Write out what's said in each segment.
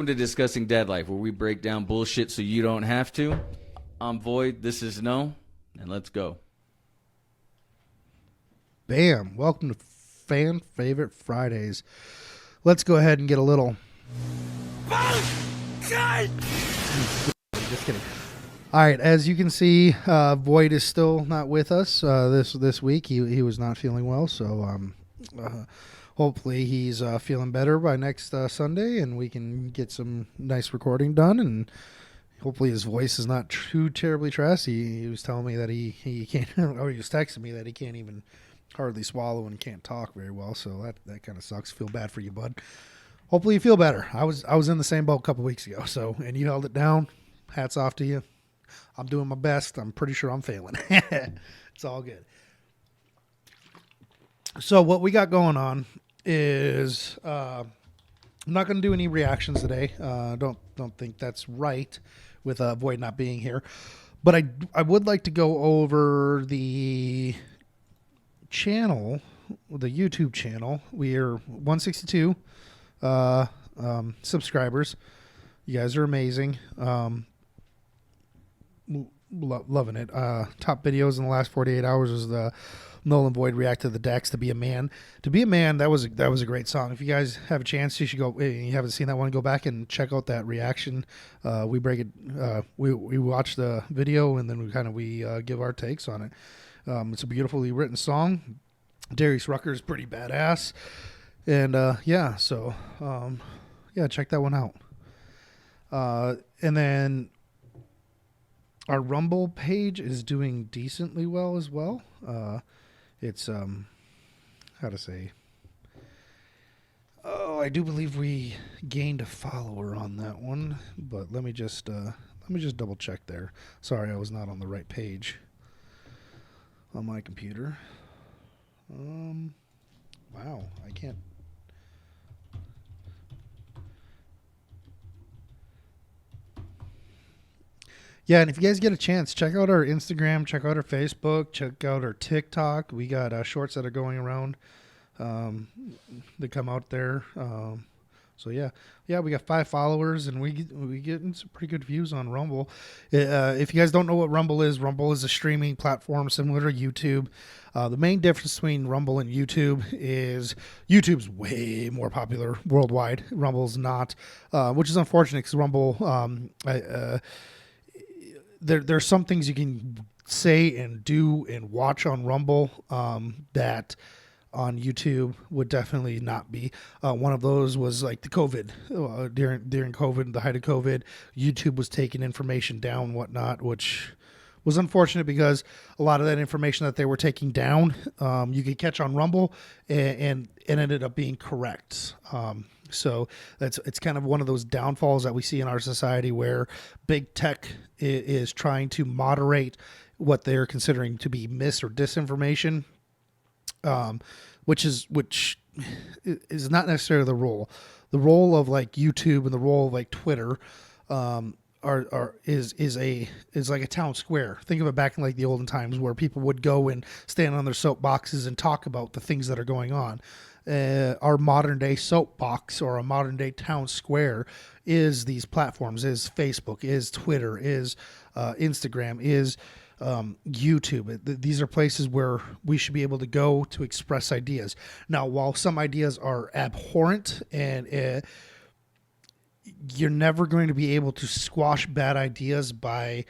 Welcome to Discussing Dad Life, where we break down bullshit so you don't have to. I'm Void, this is No, and let's go. Bam. Welcome to Fan Favorite Fridays. Let's go ahead and get a little... Just kidding. All right, as you can see, Void is still not with us this week. He was not feeling well, so hopefully he's feeling better by next Sunday, and we can get some nice recording done, and hopefully his voice is not too terribly trash. He was telling me that he can't, or he was texting me that he can't even hardly swallow and can't talk very well, so that kind of sucks. Feel bad for you, bud. Hopefully you feel better. I was in the same boat a couple weeks ago, so, and you held it down. Hats off to you. I'm doing my best. I'm pretty sure I'm failing. It's all good. So what we got going on is I'm not going to do any reactions today. Don't think that's right with Void not being here. But I would like to go over the channel, the YouTube channel. We are 162 subscribers. You guys are amazing. Loving it. Top videos in the last 48 hours was the Nolan Void react to the Dex, To Be a Man. To Be a Man, that was a great song. If you guys have a chance, you should go. If you haven't seen that one, go back and check out that reaction. We break it. We watch the video and then we give our takes on it. It's a beautifully written song. Darius Rucker is pretty badass, and check that one out. And then our Rumble page is doing decently well as well. It's how to say? Oh, I do believe we gained a follower on that one, but let me just double check there. Sorry, I was not on the right page on my computer. Wow, I can't. Yeah, and if you guys get a chance, check out our Instagram, check out our Facebook, check out our TikTok. We got shorts that are going around that come out there. So yeah, we got 5 followers, and we getting some pretty good views on Rumble. If you guys don't know what Rumble is a streaming platform similar to YouTube. The main difference between Rumble and YouTube is YouTube's way more popular worldwide. Rumble's not, which is unfortunate because Rumble, there's some things you can say and do and watch on Rumble that on YouTube would definitely not be. One of those was like the COVID. During COVID, the height of COVID, YouTube was taking information down, whatnot, which was unfortunate because a lot of that information that they were taking down, you could catch on Rumble, and it ended up being correct. So it's kind of one of those downfalls that we see in our society where big tech is trying to moderate what they're considering to be mis or disinformation, which is not necessarily the role. The role of like YouTube and the role of like Twitter is like a town square. Think of it back in like the olden times where people would go and stand on their soapboxes and talk about the things that are going on. Our modern day soapbox or a modern day town square is these platforms, is Facebook, is Twitter, is Instagram, is YouTube. These are places where we should be able to go to express ideas. Now, while some ideas are abhorrent and you're never going to be able to squash bad ideas by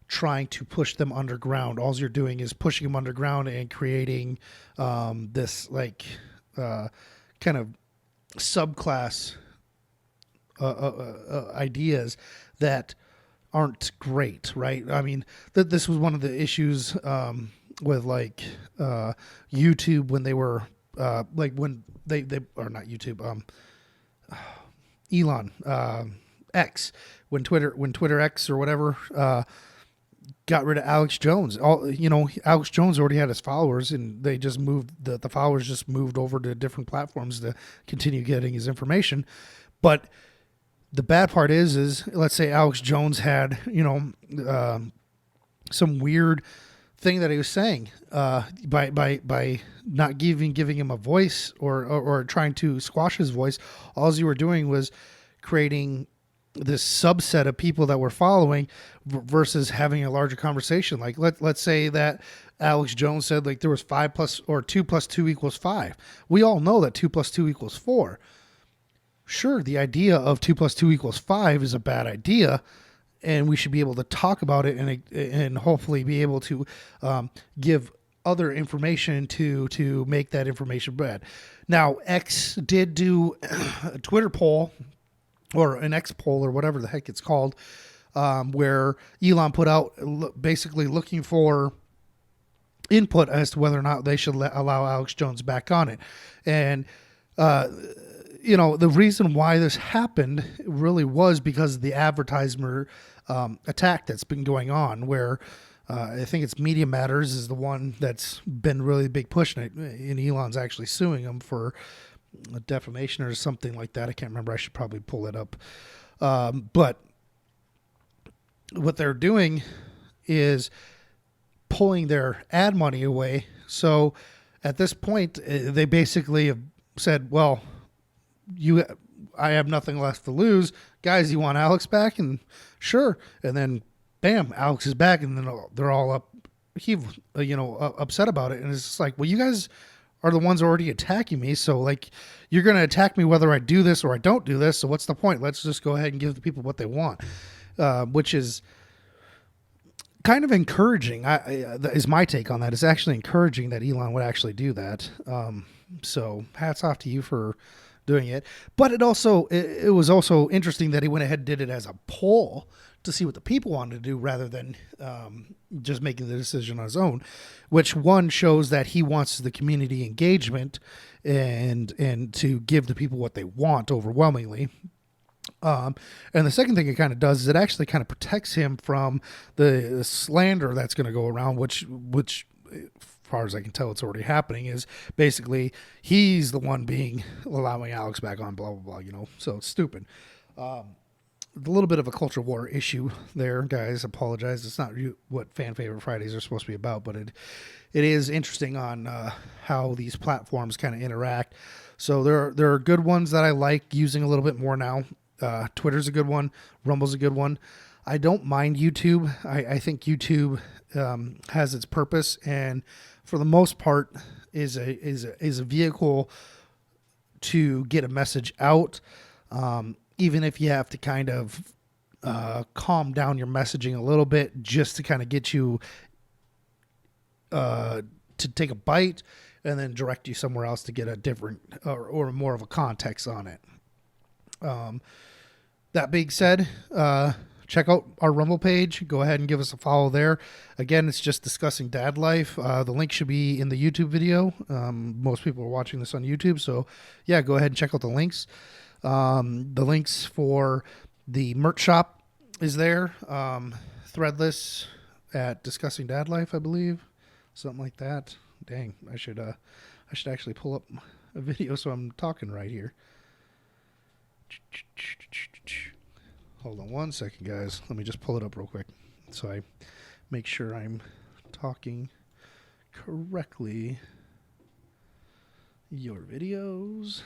trying to push them underground. All you're doing is pushing them underground and creating this like kind of subclass ideas that aren't great, right? I mean, this was one of the issues with like YouTube when they were like when they or not YouTube, Elon X, when Twitter X or whatever got rid of Alex Jones. Alex Jones already had his followers, and they just moved the followers just moved over to different platforms to continue getting his information. But the bad part is let's say Alex Jones had some weird thing that he was saying by not giving him a voice or trying to squash his voice. All you were doing was creating this subset of people that we're following versus having a larger conversation. Like let's say that Alex Jones said like there was 5 plus or 2 plus 2 equals 5. We all know that 2 plus 2 equals 4. Sure, the idea of 2 plus 2 equals 5 is a bad idea, and we should be able to talk about it and hopefully be able to give other information to make that information bad. Now, X did do a Twitter poll or an X poll or whatever the heck it's called, where Elon put out basically looking for input as to whether or not they should allow Alex Jones back on it. And, the reason why this happened really was because of the advertiser attack that's been going on, where I think it's Media Matters is the one that's been really big pushing it, and Elon's actually suing them for defamation or something like that. I can't remember. I should probably pull it up. But what they're doing is pulling their ad money away. So at this point, they basically have said, well, I have nothing left to lose. Guys, you want Alex back? And sure. And then bam, Alex is back, and then they're all upset about it. And it's just like, well, you guys are the ones already attacking me. So like, you're going to attack me whether I do this or I don't do this. So what's the point? Let's just go ahead and give the people what they want, which is kind of encouraging. That is my take on that. It's actually encouraging that Elon would actually do that. So hats off to you for doing it. But it was also interesting that he went ahead and did it as a poll to see what the people wanted to do rather than just making the decision on his own, which one shows that he wants the community engagement and to give the people what they want overwhelmingly. And the second thing it kind of does is it actually kind of protects him from the slander that's going to go around, which as far as I can tell, it's already happening, is basically he's the one allowing Alex back on, blah, blah, blah, so it's stupid. A little bit of a culture war issue there, guys. Apologize. It's not what Fan Favorite Fridays are supposed to be about, but it is interesting on how these platforms kind of interact. So there are good ones that I like using a little bit more now. Twitter's a good one. Rumble's a good one. I don't mind YouTube. I think YouTube has its purpose, and for the most part is a vehicle to get a message out. Even if you have to kind of calm down your messaging a little bit just to kind of get you to take a bite and then direct you somewhere else to get a different or more of a context on it. That being said, check out our Rumble page. Go ahead and give us a follow there. Again, it's just discussing dad life. The link should be in the YouTube video. Most people are watching this on YouTube, so yeah, go ahead and check out the links. The links for the merch shop is there. Threadless at Discussing Dad Life, I believe. Something like that. Dang, I should actually pull up a video so I'm talking right here. Hold on one second, guys. Let me just pull it up real quick so I make sure I'm talking correctly. Your videos.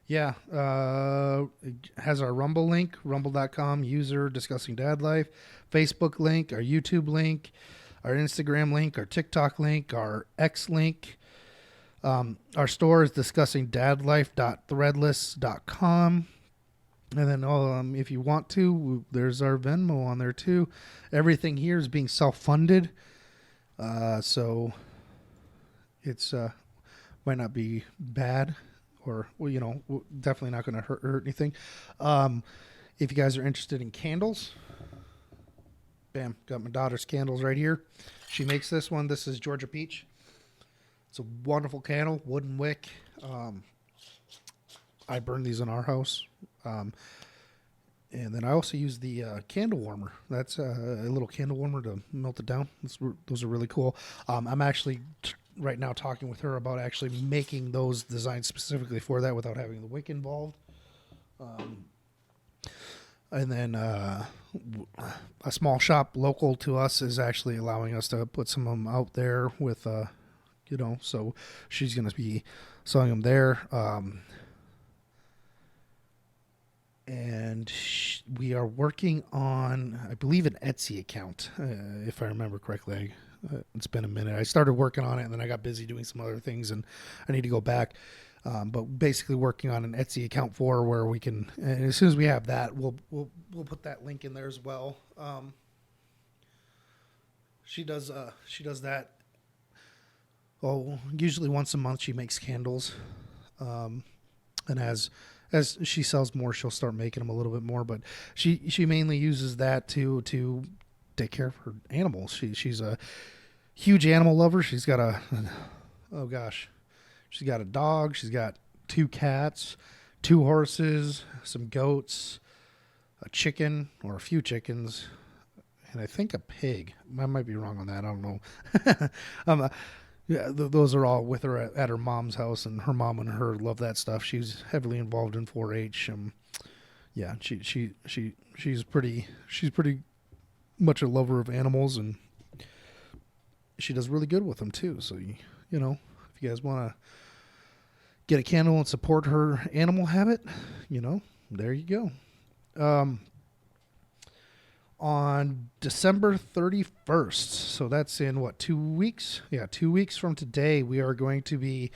Yeah, it has our Rumble link, rumble.com, user Discussing Dad Life, Facebook link, our YouTube link, our Instagram link, our TikTok link, our X link. Our store is discussingdadlife.threadless.com. And then if you want to, there's our Venmo on there too. Everything here is being self-funded. So it's might not be bad or, definitely not going to hurt anything. If you guys are interested in candles, bam, got my daughter's candles right here. She makes this one. This is Georgia Peach. It's a wonderful candle, wooden wick. I burn these in our house. And then I also use the candle warmer. That's a little candle warmer to melt it down. Those are really cool. I'm actually right now talking with her about actually making those designs specifically for that without having the wick involved. And then a small shop local to us is actually allowing us to put some of them out there with, so she's going to be selling them there. And we are working on, I believe, an Etsy account, if I remember correctly. It's been a minute. I started working on it, and then I got busy doing some other things, and I need to go back. But basically, working on an Etsy account for where we can. And as soon as we have that, we'll put that link in there as well. She does that. Oh, usually once a month she makes candles, and as she sells more, she'll start making them a little bit more. But she mainly uses that to take care of her animals. She's a huge animal lover. She's got she's got a dog. She's got 2 cats, 2 horses, some goats, a chicken or a few chickens, and I think a pig. I might be wrong on that. I don't know. Yeah, those are all with her at her mom's house, and her mom and her love that stuff. She's heavily involved in 4-H. Yeah, she's pretty much a lover of animals, and she does really good with them too. So if you guys want to get a candle and support her animal habit, there you go. On December 31st, so that's in 2 weeks? Yeah, 2 weeks from today, we are going to be,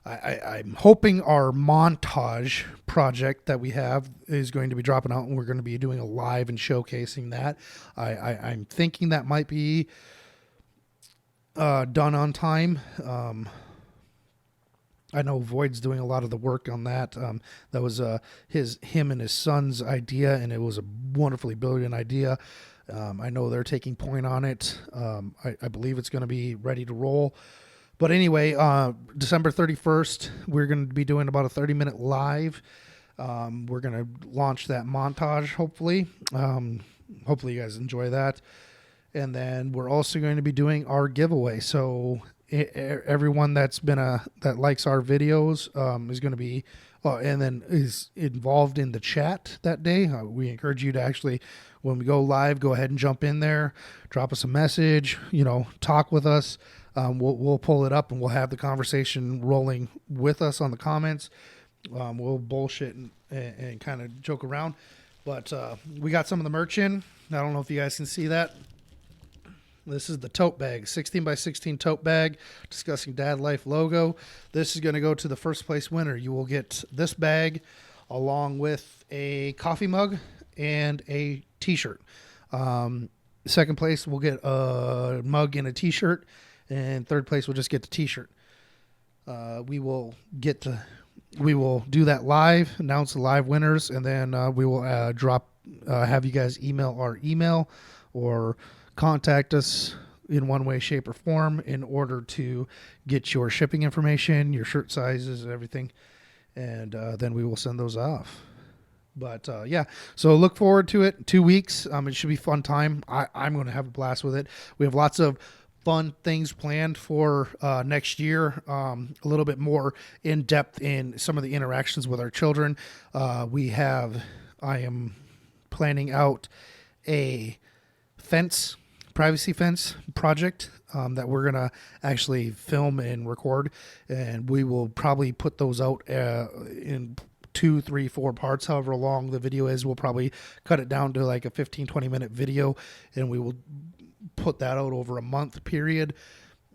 I'm hoping our montage project that we have is going to be dropping out, and we're going to be doing a live and showcasing that. I'm thinking that might be done on time. I know Void's doing a lot of the work on that. That was him and his son's idea, and it was a wonderfully brilliant idea. I know they're taking point on it. I believe it's going to be ready to roll. But anyway, December 31st, we're going to be doing about a 30-minute live. We're going to launch that montage, hopefully. Hopefully you guys enjoy that. And then we're also going to be doing our giveaway. So everyone that likes our videos is going to be and then is involved in the chat that day. We encourage you to actually, when we go live, go ahead and jump in there, drop us a message, talk with us. We'll pull it up and we'll have the conversation rolling with us on the comments. We'll bullshit and kind of joke around, but we got some of the merch in. I don't know if you guys can see that. This is the tote bag, 16 by 16 tote bag, Discussing Dad Life logo. This is going to go to the first place winner. You will get this bag along with a coffee mug and a t-shirt. Second place will get a mug and a t-shirt, and third place will just get the t-shirt. We will do that live, announce the live winners, and then we will have you guys email our email or contact us in one way, shape, or form in order to get your shipping information, your shirt sizes, and everything. And then we will send those off. But so look forward to it. 2 weeks. It should be a fun time. I'm going to have a blast with it. We have lots of fun things planned for next year. A little bit more in depth in some of the interactions with our children. I am planning out a privacy fence project that we're going to actually film and record, and we will probably put those out in 2, 3, 4 parts, however long the video is. We'll probably cut it down to like a 15-20 minute video, and we will put that out over a month period.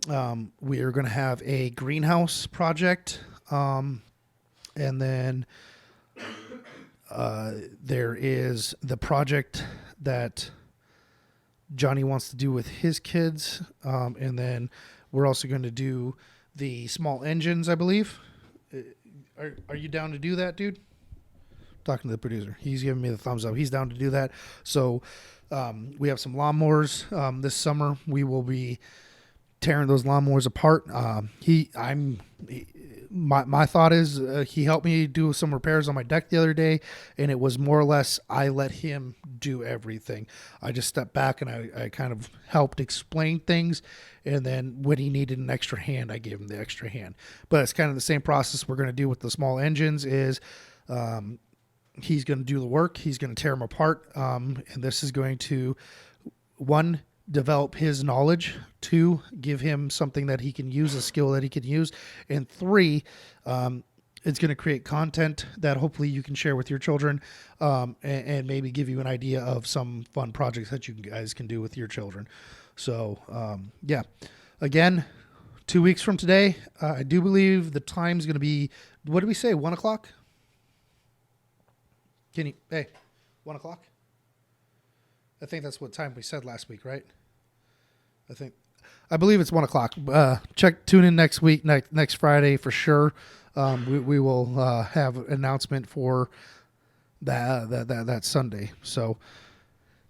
We are going to have a greenhouse project, and then there is the project that Johnny wants to do with his kids, and then we're also going to do the small engines, I believe. Are you down to do that, dude? Talking to the producer. He's giving me the thumbs up. He's down to do that. So we have some lawnmowers this summer. We will be tearing those lawnmowers apart. My thought is he helped me do some repairs on my deck the other day, and it was more or less I let him do everything. I just stepped back and I kind of helped explain things, and then when he needed an extra hand, I gave him the extra hand. But it's kind of the same process we're going to do with the small engines is he's going to do the work. He's going to tear them apart. And this is going to, one, develop his knowledge, two, give him something that he can use, a skill that he can use, and three, it's going to create content that hopefully you can share with your children, and maybe give you an idea of some fun projects that you guys can do with your children. So, yeah, again, 2 weeks from today, I do believe the time's going to be, what did we say, 1 o'clock? Hey, 1 o'clock? I think that's what time we said last week, right? I believe it's 1 o'clock. Tune in next week, next Friday for sure. We will have an announcement for that Sunday. So,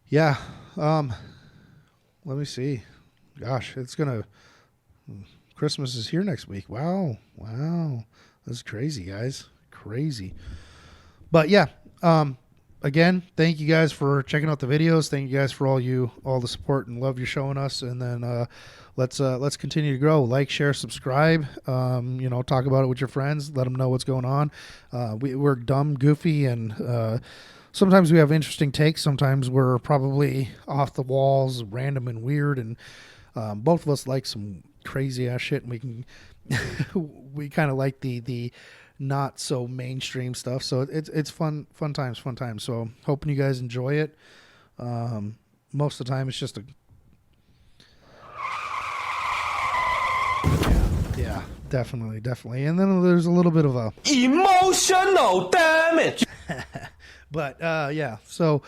yeah. Let me see. Gosh, Christmas is here next week. Wow. That's crazy, guys. Crazy. But yeah, again, thank you guys for checking out the videos. Thank you guys for all the support and love you're showing us. And then let's continue to grow. Like, share, subscribe. Talk about it with your friends. Let them know what's going on. We're dumb, goofy, and sometimes we have interesting takes. Sometimes we're probably off the walls, random and weird. And both of us like some crazy ass shit. And we kind of like the not so mainstream stuff. So it's fun times. So hoping you guys enjoy it. Most of the time it's just yeah, definitely. And then there's a little bit of a emotional damage. But yeah, so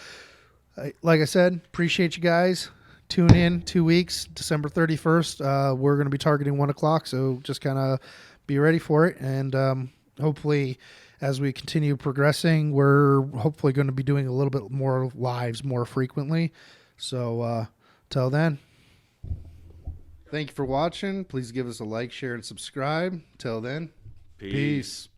like I said, appreciate you guys. Tune in 2 weeks, December 31st. We're going to be targeting 1 o'clock. So just kind of be ready for it. And hopefully, as we continue progressing, we're hopefully going to be doing a little bit more lives more frequently. So till then, thank you for watching. Please give us a like, share, and subscribe. Till then, peace.